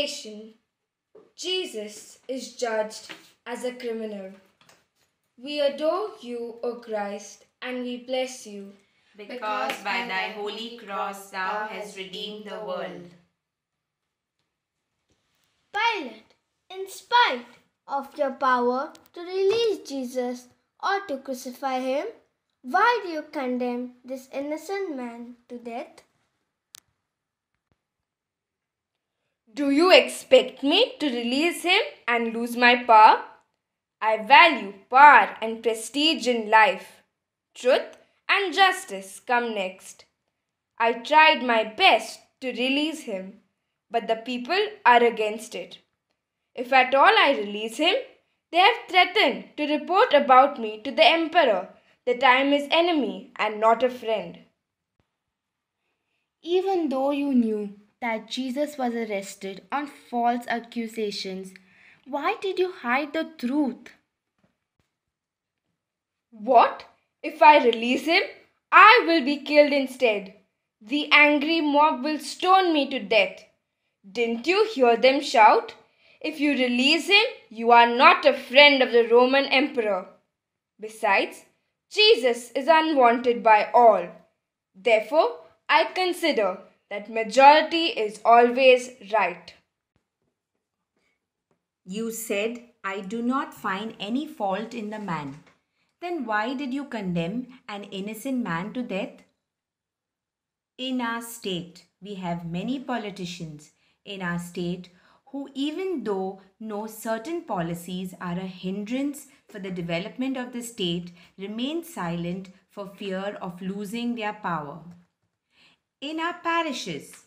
station, Jesus is judged as a criminal. We adore you, O Christ, and we bless you, because by thy holy cross thou hast redeemed the world. Pilate, in spite of your power to release Jesus or to crucify him, why do you condemn this innocent man to death? Do you expect me to release him and lose my power? I value power and prestige in life. Truth and justice come next. I tried my best to release him, but the people are against it. If at all I release him, they have threatened to report about me to the emperor that I am his enemy and not a friend. Even though you knew that Jesus was arrested on false accusations, why did you hide the truth? What? If I release him, I will be killed instead. The angry mob will stone me to death. Didn't you hear them shout? If you release him, you are not a friend of the Roman emperor. Besides, Jesus is unwanted by all. Therefore, I consider that majority is always right. You said, I do not find any fault in the man. Then why did you condemn an innocent man to death? In our state, we have many politicians in our state who, even though know certain policies are a hindrance for the development of the state, remain silent for fear of losing their power. In our parishes,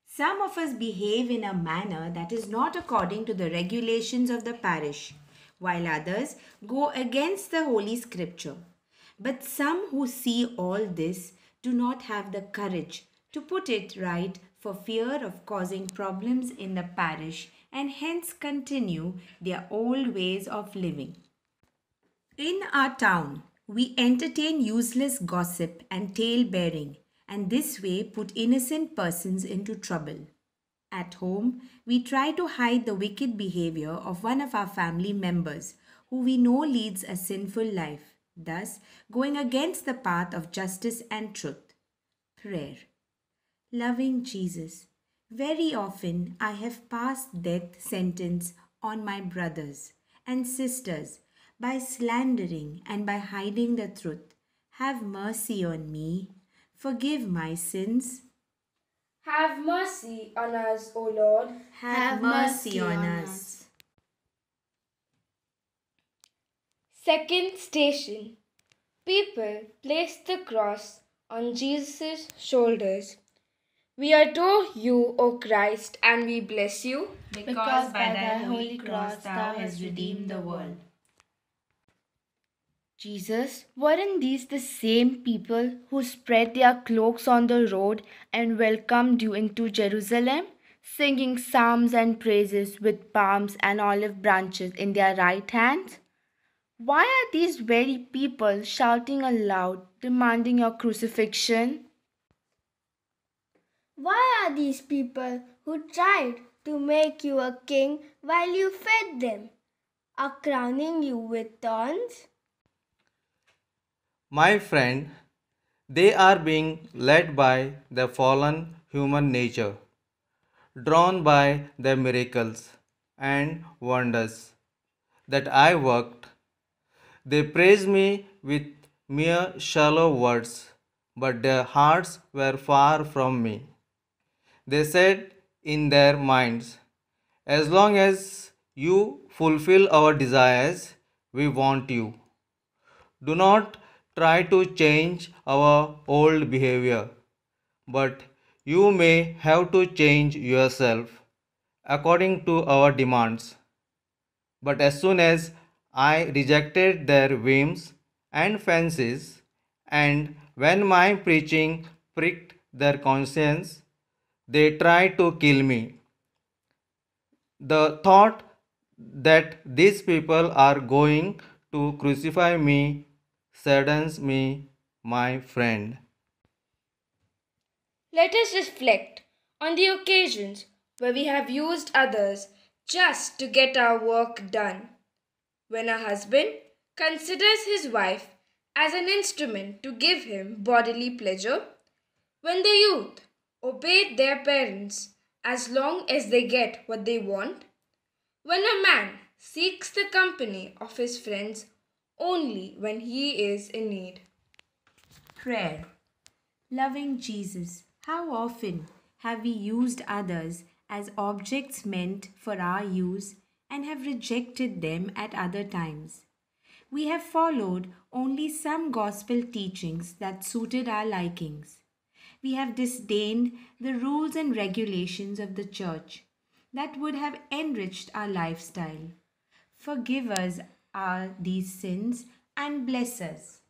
some of us behave in a manner that is not according to the regulations of the parish, while others go against the Holy Scripture. But some who see all this do not have the courage to put it right for fear of causing problems in the parish and hence continue their old ways of living. In our town, we entertain useless gossip and tale-bearing, and this way put innocent persons into trouble. At home, we try to hide the wicked behavior of one of our family members who we know leads a sinful life, thus going against the path of justice and truth. Prayer. Loving Jesus, very often I have passed death sentence on my brothers and sisters by slandering and by hiding the truth. Have mercy on me. Forgive my sins. Have mercy on us, O Lord. Have mercy on us. Second station. People place the cross on Jesus' shoulders. We adore you, O Christ, and we bless you, because by thy holy cross thou hast redeemed the world. Jesus, weren't these the same people who spread their cloaks on the road and welcomed you into Jerusalem, singing psalms and praises with palms and olive branches in their right hands? Why are these very people shouting aloud, demanding your crucifixion? Why are these people who tried to make you a king while you fed them, are crowning you with thorns? My friend, they are being led by the fallen human nature, drawn by the miracles and wonders that I worked. They praise me with mere shallow words, but their hearts were far from me. They said in their minds, as long as you fulfill our desires, we want you. Do not try to change our old behavior, but you may have to change yourself according to our demands. But as soon as I rejected their whims and fancies, and when my preaching pricked their conscience, they tried to kill me. The thought that these people are going to crucify me saddens me, my friend. Let us reflect on the occasions where we have used others just to get our work done. When a husband considers his wife as an instrument to give him bodily pleasure, when the youth obey their parents as long as they get what they want, when a man seeks the company of his friends only when he is in need. Prayer. Loving Jesus, how often have we used others as objects meant for our use and have rejected them at other times? We have followed only some gospel teachings that suited our likings. We have disdained the rules and regulations of the church that would have enriched our lifestyle. Forgive us these sins and bless us.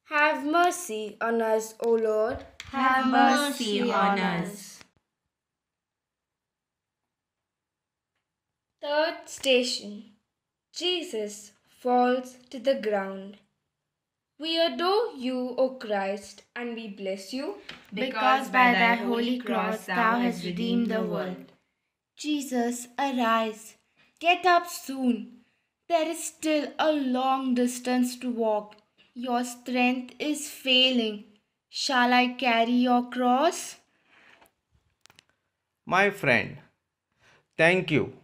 Have mercy on us, O Lord. Have mercy on us. Third station. Jesus falls to the ground. We adore you, O Christ, and we bless you, because by thy holy cross thou hast redeemed the world. Jesus, arise. Get up soon. There is still a long distance to walk. Your strength is failing. Shall I carry your cross? My friend, thank you.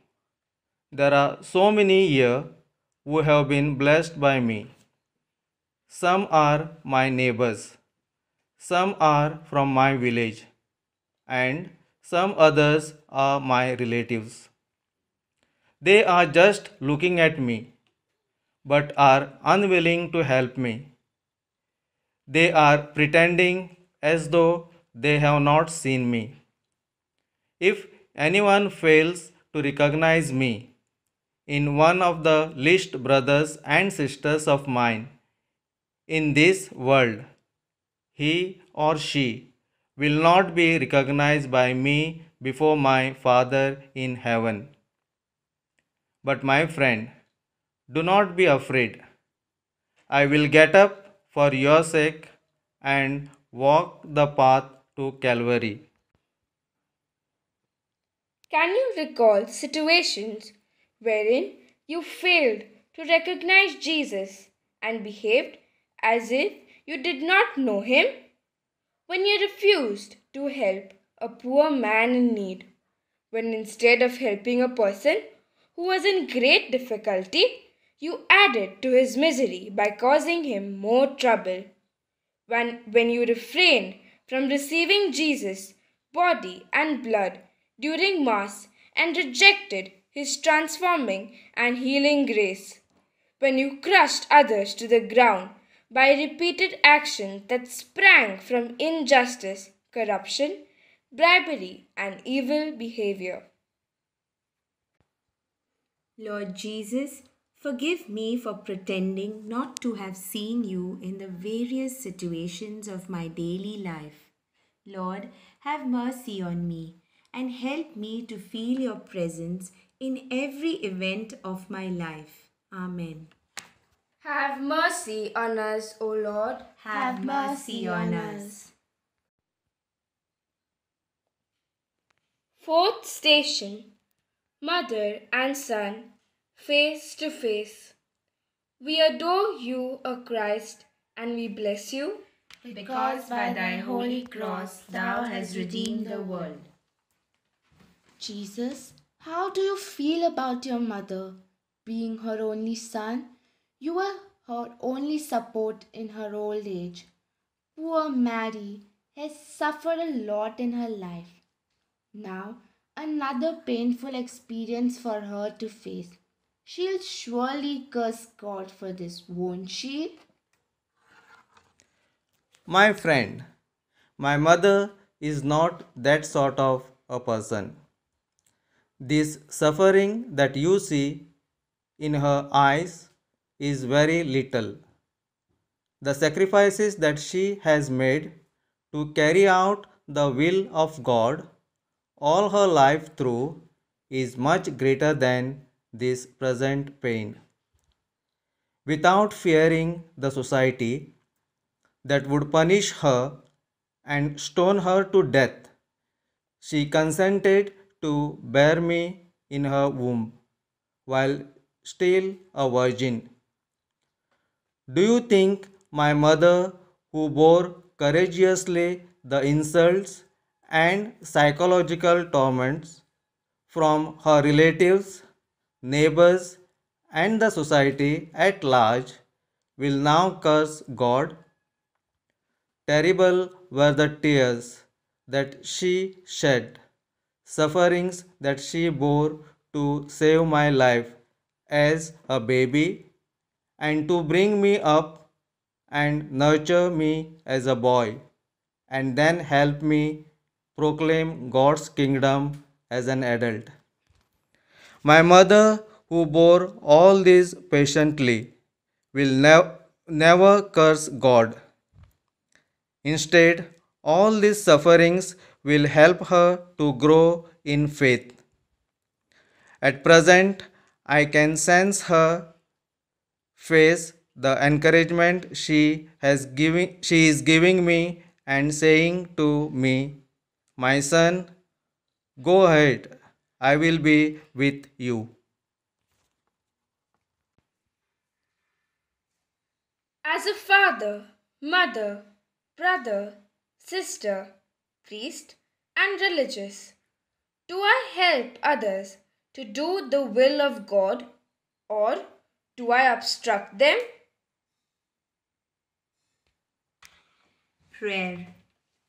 There are so many here who have been blessed by me. Some are my neighbors, some are from my village, and some others are my relatives. They are just looking at me, but are unwilling to help me. They are pretending as though they have not seen me. If anyone fails to recognize me in one of the least brothers and sisters of mine in this world, he or she will not be recognized by me before my Father in heaven. But my friend, do not be afraid. I will get up for your sake and walk the path to Calvary. can you recall situations wherein you failed to recognize Jesus and behaved as if you did not know him? When you refused to help a poor man in need, when instead of helping a person who was in great difficulty, you added to his misery by causing him more trouble. When you refrained from receiving Jesus' body and blood during Mass and rejected his transforming and healing grace. When you crushed others to the ground by repeated actions that sprang from injustice, corruption, bribery, and evil behavior. Lord Jesus, forgive me for pretending not to have seen you in the various situations of my daily life. Lord, have mercy on me and help me to feel your presence in every event of my life. Amen. Have mercy on us, O Lord. Have mercy on us. Fourth station. Mother and son, face to face. We adore you, O Christ, and we bless you, because by thy holy cross thou hast redeemed the world. Jesus, how do you feel about your mother? Being her only son, you were her only support in her old age. Poor Mary has suffered a lot in her life. Now, another painful experience for her to face. She'll surely curse God for this, won't she? My friend, my mother is not that sort of a person. This suffering that you see in her eyes is very little. The sacrifices that she has made to carry out the will of God all her life through is much greater than this present pain. Without fearing the society that would punish her and stone her to death, she consented to bear me in her womb while still a virgin. Do you think my mother, who bore courageously the insults and psychological torments from her relatives, neighbors, and the society at large, will now curse God? Terrible were the tears that she shed, sufferings that she bore to save my life as a baby and to bring me up and nurture me as a boy, and then help me proclaim God's kingdom as an adult. My mother, who bore all this patiently, will never curse God. Instead, all these sufferings will help her to grow in faith. At present, I can sense her face, the encouragement she is giving me and saying to me, "My son, go ahead. I will be with you." As a father, mother, brother, sister, priest, and religious, do I help others to do the will of God, or do I obstruct them? Prayer.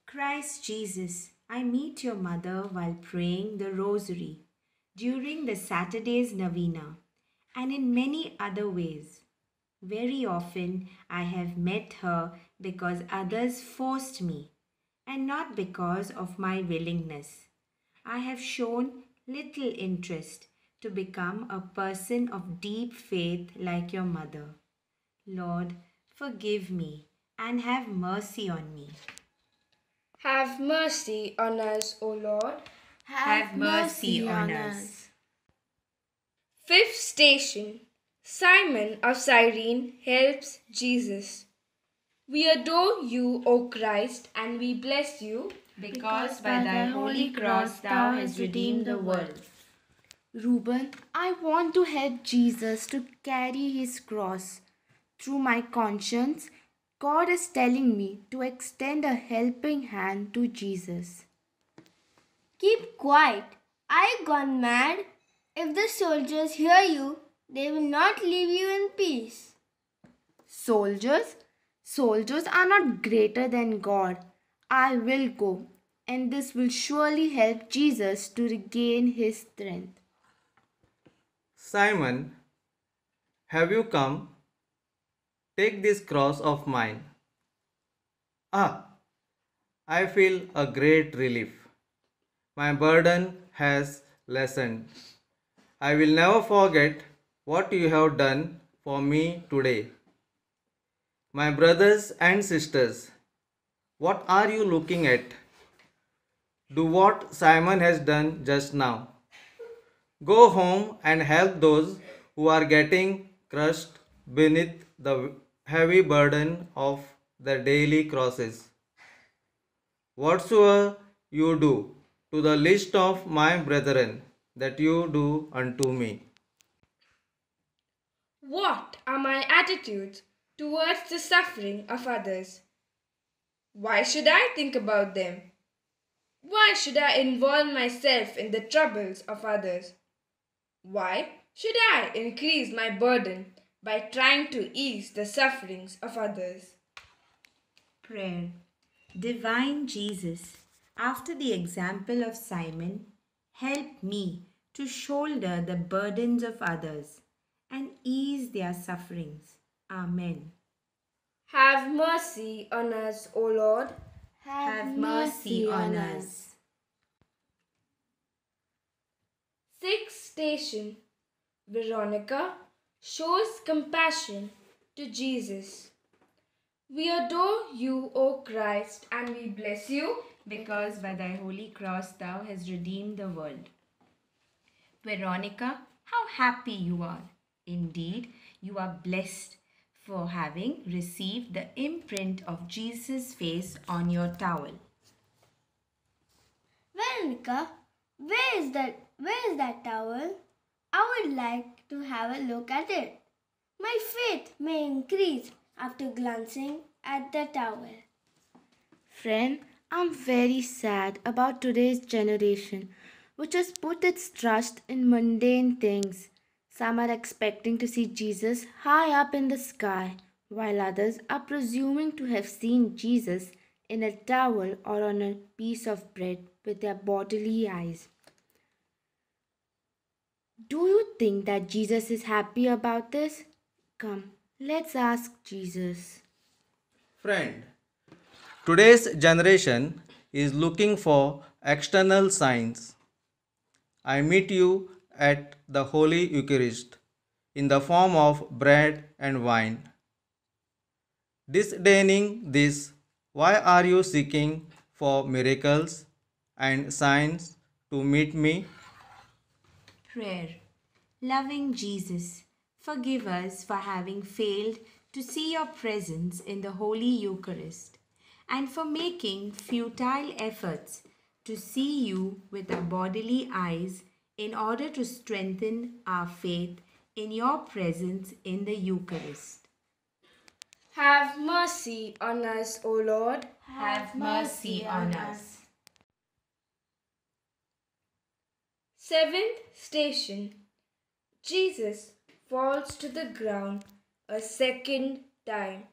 Christ Jesus, I meet your mother while praying the Rosary during the Saturday's Novena and in many other ways. Very often I have met her because others forced me and not because of my willingness. I have shown little interest to become a person of deep faith like your mother. Lord, forgive me and have mercy on me. Have mercy on us, O Lord. Have mercy on us. Fifth station. Simon of Cyrene helps Jesus. We adore you, O Christ, and we bless you, Because by thy holy cross thou hast redeemed the world. Reuben, I want to help Jesus to carry his cross. Through my conscience, God is telling me to extend a helping hand to Jesus. Keep quiet. I gone mad. If the soldiers hear you, they will not leave you in peace. Soldiers? Soldiers are not greater than God. I will go, and this will surely help Jesus to regain his strength. Simon, have you come? Take this cross of mine. Ah, I feel a great relief. My burden has lessened. I will never forget what you have done for me today. My brothers and sisters, what are you looking at? Do what Simon has done just now. Go home and help those who are getting crushed beneath the heavy burden of the daily crosses. Whatsoever you do to the least of my brethren, that you do unto me. what are my attitudes towards the suffering of others? Why should I think about them? Why should I involve myself in the troubles of others? Why should I increase my burden by trying to ease the sufferings of others? Prayer. Divine Jesus, after the example of Simon, help me to shoulder the burdens of others and ease their sufferings. Amen. Have mercy on us, O Lord. Have mercy on us. Sixth station. Veronica shows compassion to Jesus. We adore you, O Christ, and we bless you, Because by thy holy cross thou hast redeemed the world. Veronica, how happy you are. Indeed, you are blessed for having received the imprint of Jesus' face on your towel. Veronica, Where is that towel? I would like to have a look at it. My faith may increase after glancing at the towel. Friend, I'm very sad about today's generation, which has put its trust in mundane things. Some are expecting to see Jesus high up in the sky, while others are presuming to have seen Jesus in a towel or on a piece of bread with their bodily eyes. Do you think that Jesus is happy about this? Come, let's ask Jesus. Friend, today's generation is looking for external signs. I meet you at the Holy Eucharist in the form of bread and wine. Disdaining this, why are you seeking for miracles and signs to meet me? Prayer. Loving Jesus, forgive us for having failed to see your presence in the Holy Eucharist and for making futile efforts to see you with our bodily eyes in order to strengthen our faith in your presence in the Eucharist. Have mercy on us, O Lord. Have mercy on us. Seventh station. Jesus falls to the ground a second time.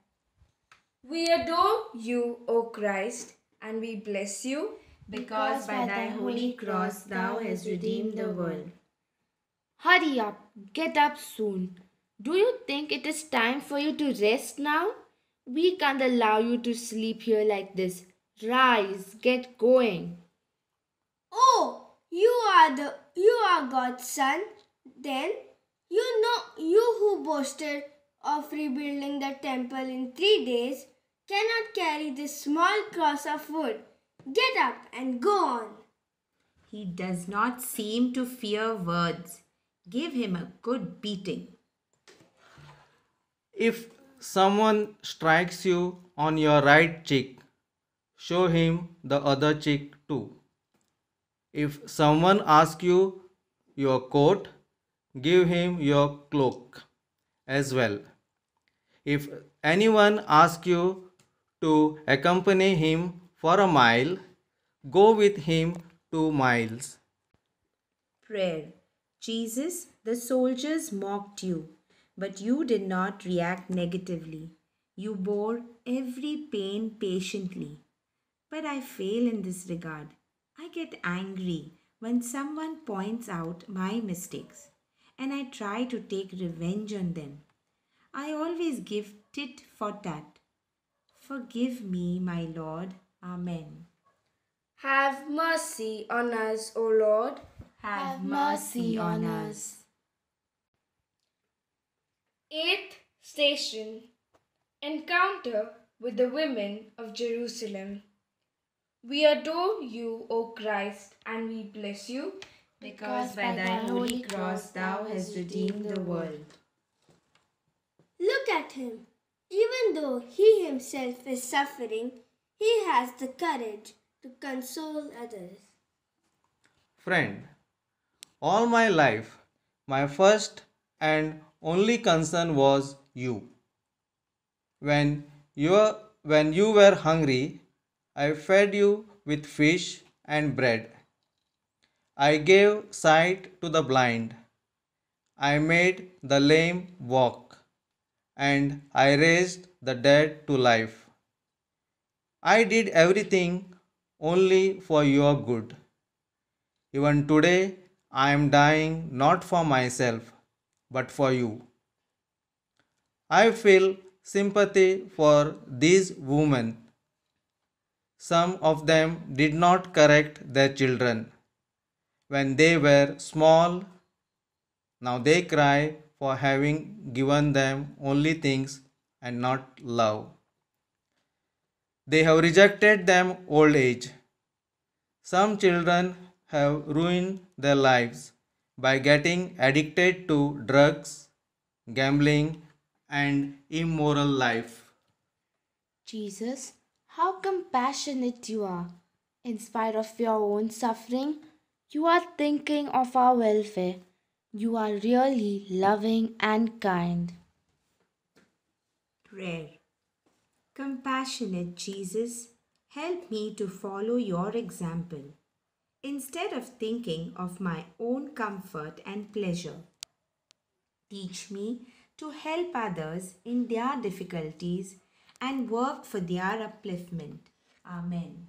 We adore you, O Christ, and we bless you, Because by thy holy cross thou hast redeemed the world. Hurry up, get up soon. Do you think it is time for you to rest now? We can't allow you to sleep here like this. Rise, get going. Oh, you are God's son. Then you who boasted of rebuilding the temple in 3 days cannot carry this small cross of wood. Get up and go on. He does not seem to fear words. Give him a good beating. If someone strikes you on your right cheek, show him the other cheek too. If someone asks you your coat, give him your cloak as well. If anyone asks you to accompany him for a mile, go with him 2 miles. Prayer. Jesus, the soldiers mocked you, but you did not react negatively. You bore every pain patiently. But I fail in this regard. I get angry when someone points out my mistakes, and I try to take revenge on them. I always give tit for tat. Forgive me, my Lord. Amen. Have mercy on us, O Lord. Have mercy on us. Eighth station. Encounter with the women of Jerusalem. We adore you, O Christ, and we bless you, Because by thy holy cross thou hast redeemed the world. Look at him. Even though he himself is suffering, he has the courage to console others. Friend, all my life, my first and only concern was you. When when you were hungry, I fed you with fish and bread. I gave sight to the blind. I made the lame walk, and I raised the dead to life. I did everything only for your good. Even today, I am dying not for myself, but for you. I feel sympathy for these women. Some of them did not correct their children when they were small. Now they cry for having given them only things and not love. They have rejected them old age. Some children have ruined their lives by getting addicted to drugs, gambling, and immoral life. Jesus, how compassionate you are. In spite of your own suffering, You are thinking of our welfare. You are really loving and kind. Prayer. Compassionate Jesus, help me to follow your example. Instead of thinking of my own comfort and pleasure, teach me to help others in their difficulties and work for their upliftment. Amen.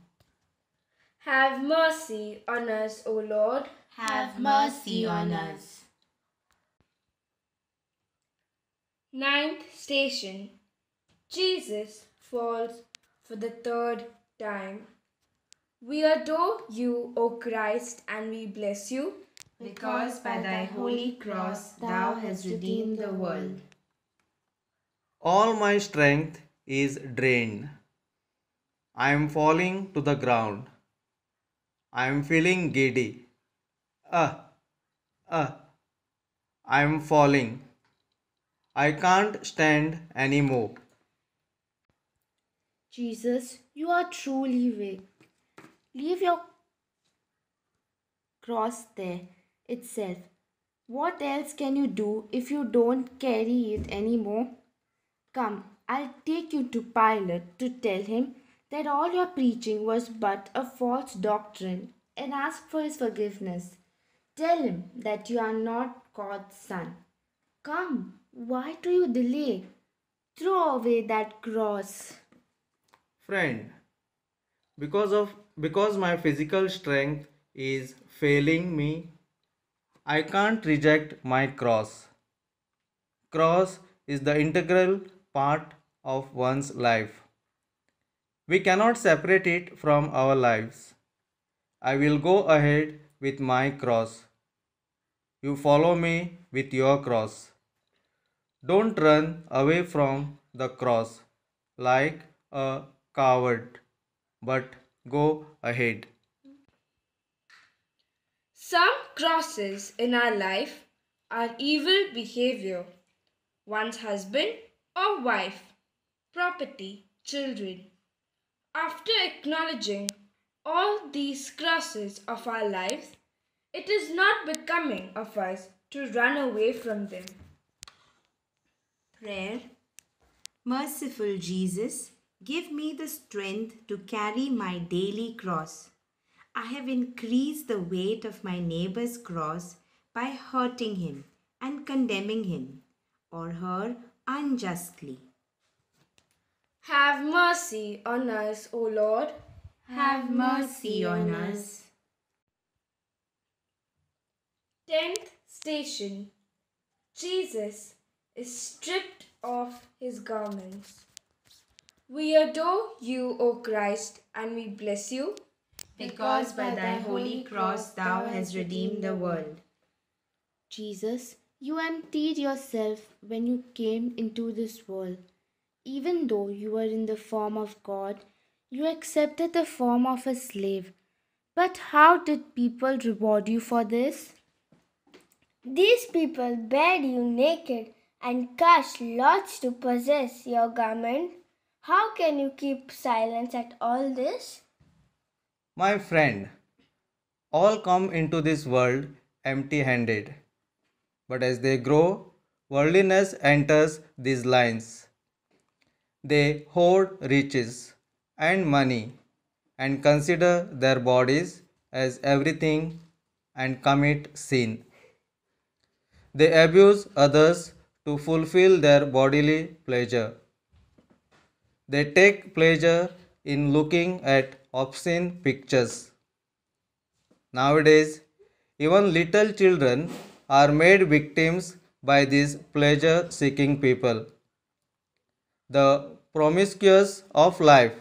Have mercy on us, O Lord. Have mercy on us. Ninth station. Jesus falls for the third time. We adore you, O Christ, and we bless you, Because by thy holy cross thou hast redeemed the world. All my strength is drained. I am falling to the ground. I am feeling giddy. Ah, ah, I am falling. I can't stand anymore. Jesus, you are truly weak. Leave your cross there itself. What else can you do if you don't carry it anymore? Come, I'll take you to Pilate to tell him that all your preaching was but a false doctrine and ask for his forgiveness. Tell him that you are not God's son. Come, why do you delay? Throw away that cross. Friend, because my physical strength is failing me, I can't reject my cross. Cross is the integral part of one's life. We cannot separate it from our lives. I will go ahead with my cross. You follow me with your cross. Don't run away from the cross like a coward, but go ahead. Some crosses in our life are evil behavior, one's husband or wife, property, children. After acknowledging all these crosses of our lives, it is not becoming of us to run away from them. Prayer. Merciful Jesus, give me the strength to carry my daily cross. I have increased the weight of my neighbor's cross by hurting him and condemning him or her unjustly. Have mercy on us, O Lord. Have mercy on us. 10th station. Jesus is stripped of his garments. We adore you, O Christ, and we bless you, Because by thy holy cross thou hast redeemed the world. Jesus, you emptied yourself when you came into this world. Even though you were in the form of God, you accepted the form of a slave. But how did people reward you for this? These people bade you naked and cast lots to possess your garment. How can you keep silence at all this? My friend, all come into this world empty handed. But as they grow, worldliness enters these lines. They hoard riches and money and consider their bodies as everything and commit sin. They abuse others to fulfill their bodily pleasure. They take pleasure in looking at obscene pictures. Nowadays, even little children are made victims by these pleasure seeking people. The promiscuous of life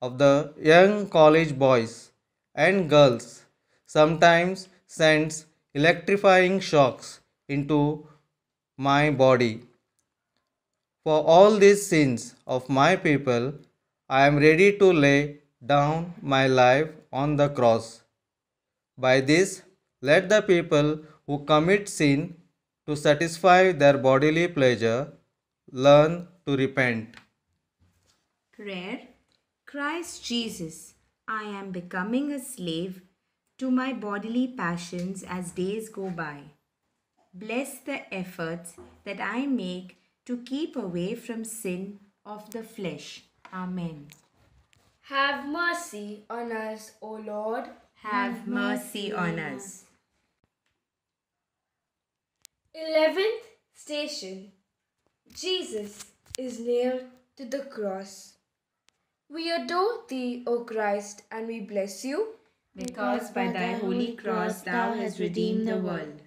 of the young college boys and girls sometimes sends electrifying shocks into my body. For all these sins of my people, I am ready to lay down my life on the cross. By this, let the people who commit sin to satisfy their bodily pleasure learn to repent. Prayer. Christ Jesus, I am becoming a slave to my bodily passions as days go by. Bless the efforts that I make to keep away from sin of the flesh. Amen. Have mercy on us, O Lord. Have mercy on us. 11th station. Jesus is nailed to the cross. We adore thee, O Christ, and we bless you, Because by thy holy cross thou hast redeemed the world.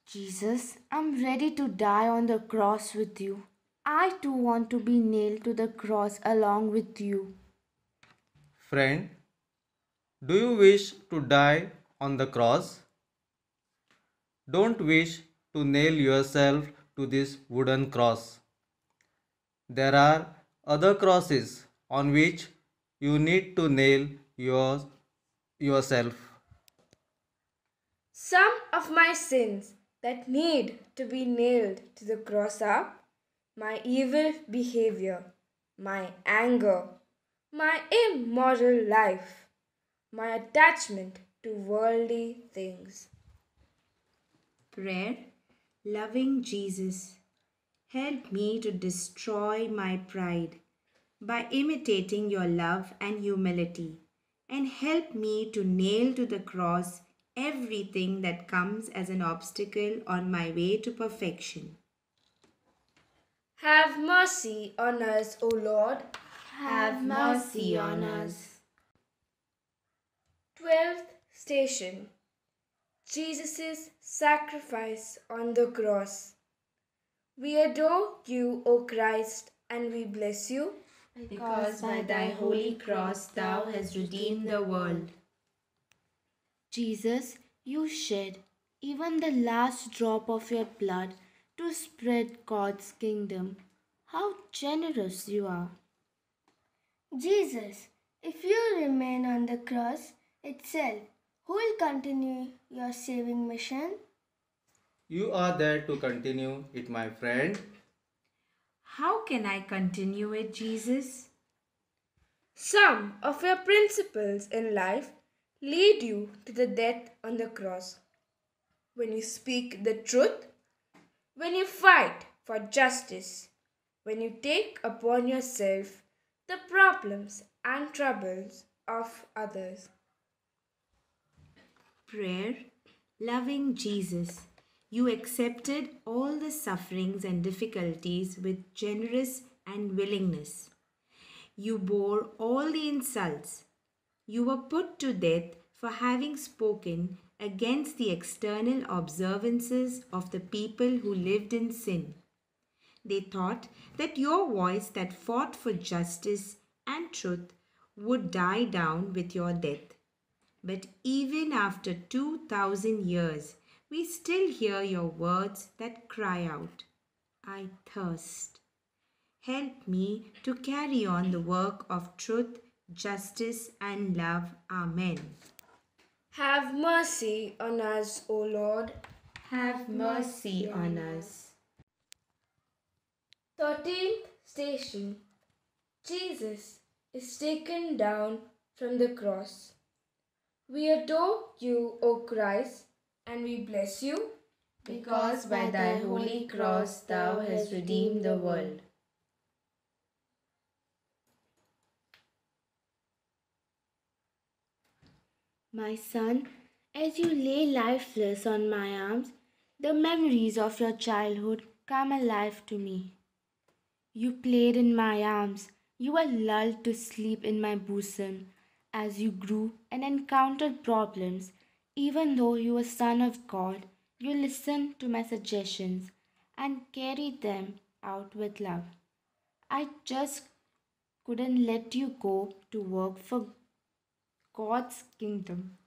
Jesus, I'm ready to die on the cross with you. I too want to be nailed to the cross along with you. Friend, do you wish to die on the cross? Don't wish to nail yourself to this wooden cross. There are other crosses on which you need to nail yourself. Some of my sins that need to be nailed to the cross are my evil behavior, my anger, my immoral life, my attachment to worldly things. Prayer. Loving Jesus, help me to destroy my pride by imitating your love and humility, and help me to nail to the cross everything that comes as an obstacle on my way to perfection. Have mercy on us, O Lord. Have mercy on us. 12th station. Jesus' sacrifice on the cross. We adore you, O Christ, and we bless you, Because by thy holy cross thou hast redeemed the world. Jesus, you shed even the last drop of your blood to spread God's kingdom. How generous you are. Jesus, if you remain on the cross itself, who will continue your saving mission? You are there to continue it, my friend. How can I continue it, Jesus? Some of your principles in life lead you to the death on the cross. When you speak the truth, when you fight for justice, when you take upon yourself the problems and troubles of others. Prayer. Loving Jesus, you accepted all the sufferings and difficulties with generous and willingness. You bore all the insults. You were put to death for having spoken against the external observances of the people who lived in sin. They thought that your voice that fought for justice and truth would die down with your death. But even after 2,000 years, we still hear your words that cry out, I thirst. Help me to carry on the work of truth, justice, and love. Amen. Have mercy on us, O Lord. Have mercy on us. 13th station. Jesus is taken down from the cross. We adore you, O Christ, and we bless you, Because by thy holy cross thou hast redeemed the world. My son, as you lay lifeless on my arms, the memories of your childhood come alive to me. You played in my arms, you were lulled to sleep in my bosom as you grew and encountered problems. Even though you were Son of God, you listened to my suggestions and carried them out with love. I just couldn't let you go to work for God's kingdom.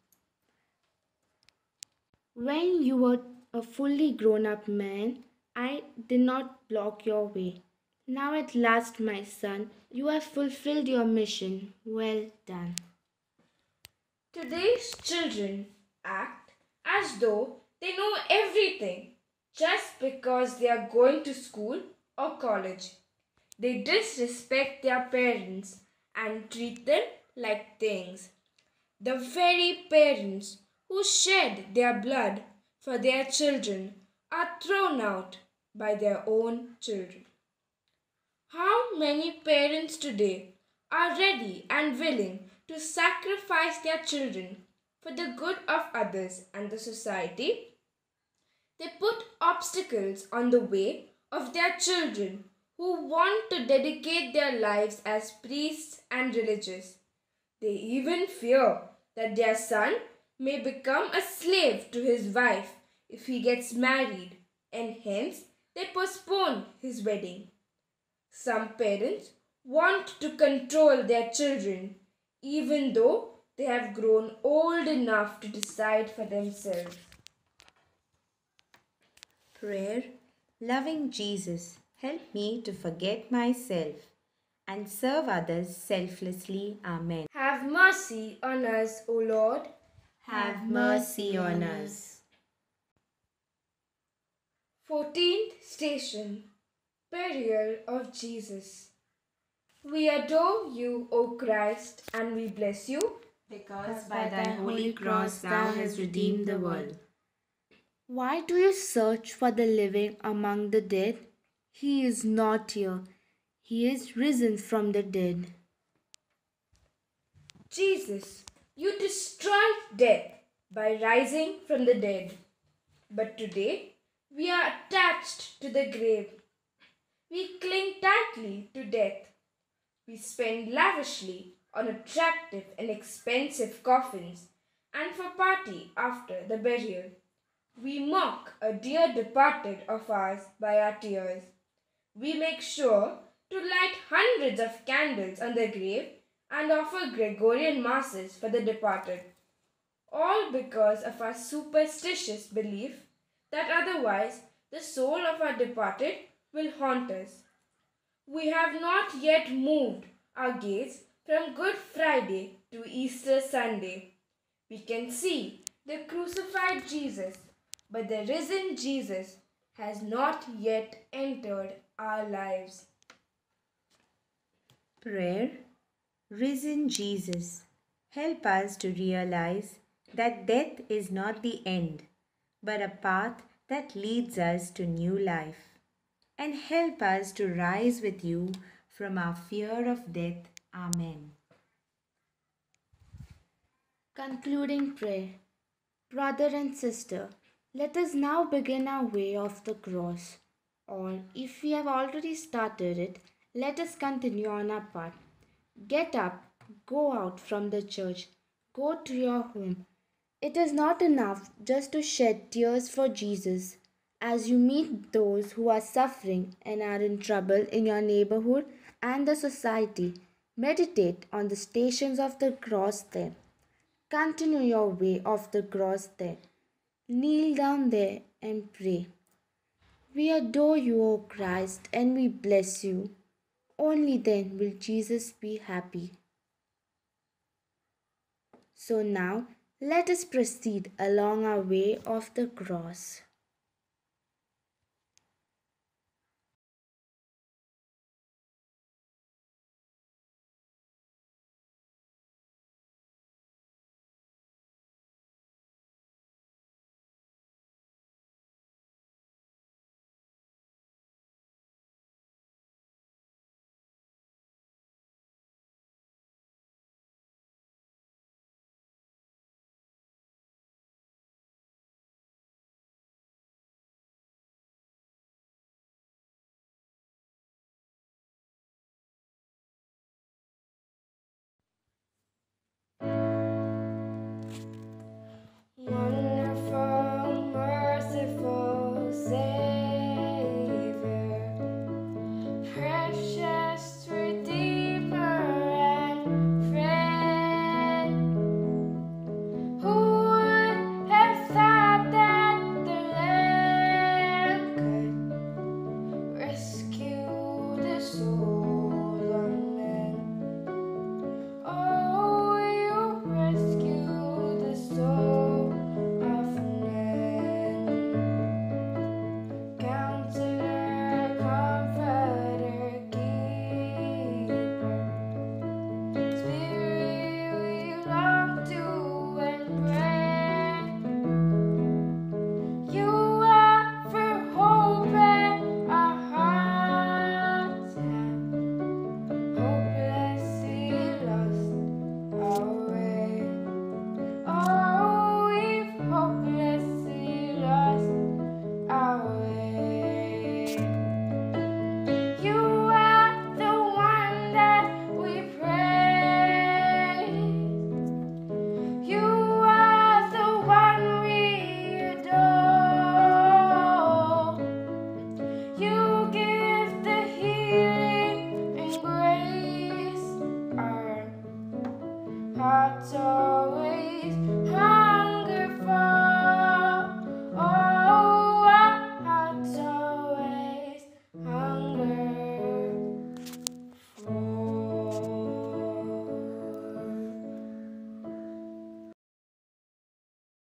When you were a fully grown up man, I did not block your way. Now, at last, my son, you have fulfilled your mission. Well done. Today's children act as though they know everything just because they are going to school or college. They disrespect their parents and treat them like things. The very parents who shed their blood for their children are thrown out by their own children. How many parents today are ready and willing to sacrifice their children for the good of others and the society? They put obstacles on the way of their children who want to dedicate their lives as priests and religious. They even fear that their son may become a slave to his wife if he gets married, and hence they postpone his wedding. Some parents want to control their children even though they have grown old enough to decide for themselves. Prayer. Loving Jesus, help me to forget myself and serve others selflessly. Amen. Have mercy on us, O Lord. Have mercy on us. 14th Station. Burial of Jesus. We adore you, O Christ, and we bless you, Because by thy holy cross thou hast redeemed the world. Why do you search for the living among the dead? He is not here. He is risen from the dead. Jesus, you destroyed death by rising from the dead. But today we are attached to the grave. We cling tightly to death. We spend lavishly on attractive and expensive coffins and for party after the burial. We mock a dear departed of ours by our tears. We make sure to light hundreds of candles on the grave and offer Gregorian masses for the departed, all because of our superstitious belief that otherwise the soul of our departed will haunt us. We have not yet moved our gaze from Good Friday to Easter Sunday. We can see the crucified Jesus, but the risen Jesus has not yet entered our lives. Prayer. Risen Jesus, help us to realize that death is not the end, but a path that leads us to new life. And help us to rise with you from our fear of death. Amen. Concluding prayer. Brother and sister, let us now begin our way of the cross. Or, if we have already started it, let us continue on our path. Get up, go out from the church, go to your home. It is not enough just to shed tears for Jesus. As you meet those who are suffering and are in trouble in your neighborhood and the society, meditate on the stations of the cross there. Continue your way of the cross there. Kneel down there and pray. We adore you, O Christ, and we bless you. Only then will Jesus be happy. So now, let us proceed along our way of the cross.